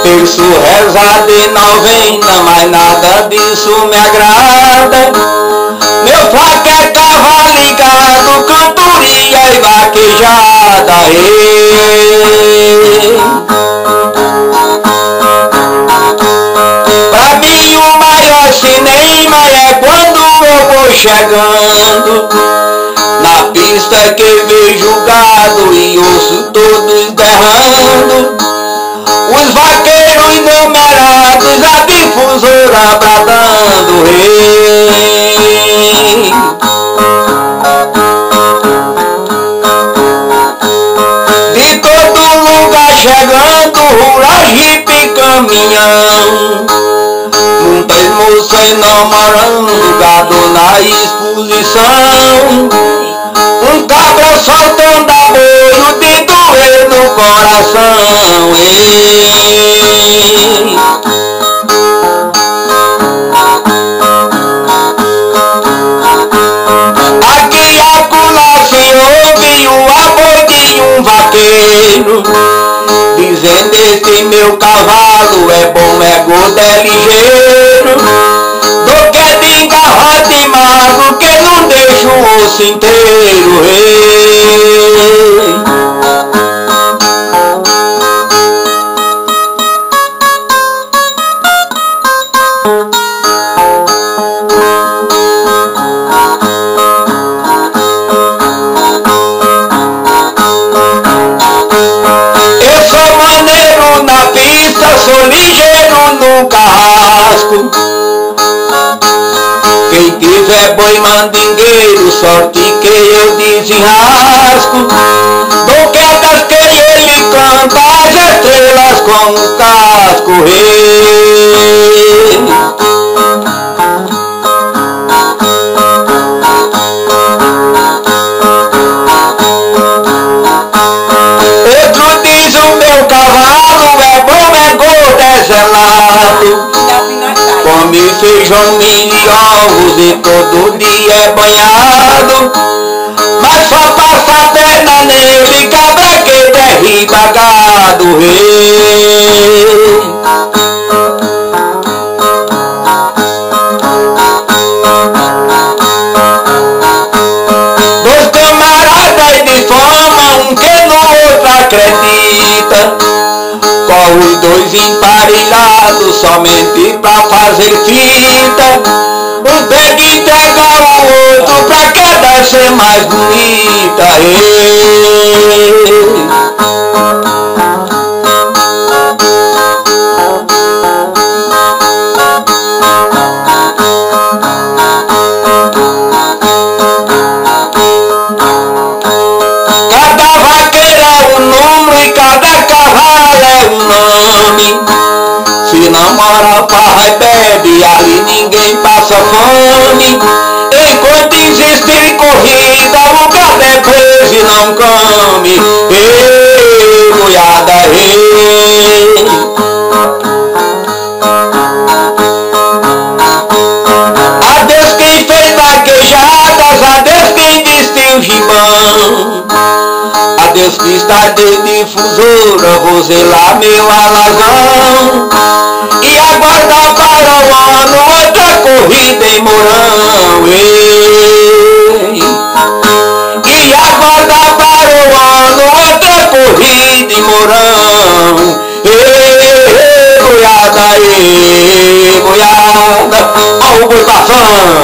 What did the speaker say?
Terço, rezada e novena, mas nada disso me agrada. Meu fraco é cavalo ligado, cantoria e vaquejada. Pra mim o maior cinema é quando eu vou chegando na pista que vejo gado e ouço todos berrando. Os vaqueiros numerados, a difusora bradando rei. De todo lugar chegando, rural, jipe, caminhão. Muitas moças namorando, gado na exposição. Um cabra soltando aboio de doer no coração. Aqui acolá se ouve o aboio de um vaqueiro, dizendo: esse meu cavalo é bom, é gordo, é ligeiro, do que de garrote magro que não deixa o osso inteiro. Eu sou maneiro na pista, sou ligeiro no carrasco. Quem quiser boi mandingueiro, sorte que eu desenrasco. Do quedas que ele canta, as estrelas com o casco. Outro diz: o meu cavalo é bom, é gordo, é zelado, come feijão, milho e ovos e todo dia é banhado. Mas só passa a perna nele, cabra que derriba gado. Dois camaradas de fama, um que no outro acredita, com os dois emparelhados somente pra fazer fita. Um tem que entregar o outro pra cada ser mais bonita. Cada vaqueiro é um número e cada cavalo é um nome. Se namora, farra e bebe, ali ninguém passa fome. Enquanto existir corrida, o gado é preso e não come. Ei, boiada, ei. Adeus quem fez vaquejadas, adeus quem vestiu gibão. Adeus que está de difusora, vou zelar meu alazão e aguardar para o ano outra corrida em Mourão. E aguardar para o ano outra corrida em Mourão. Boiada, boiada, ó o boi passando.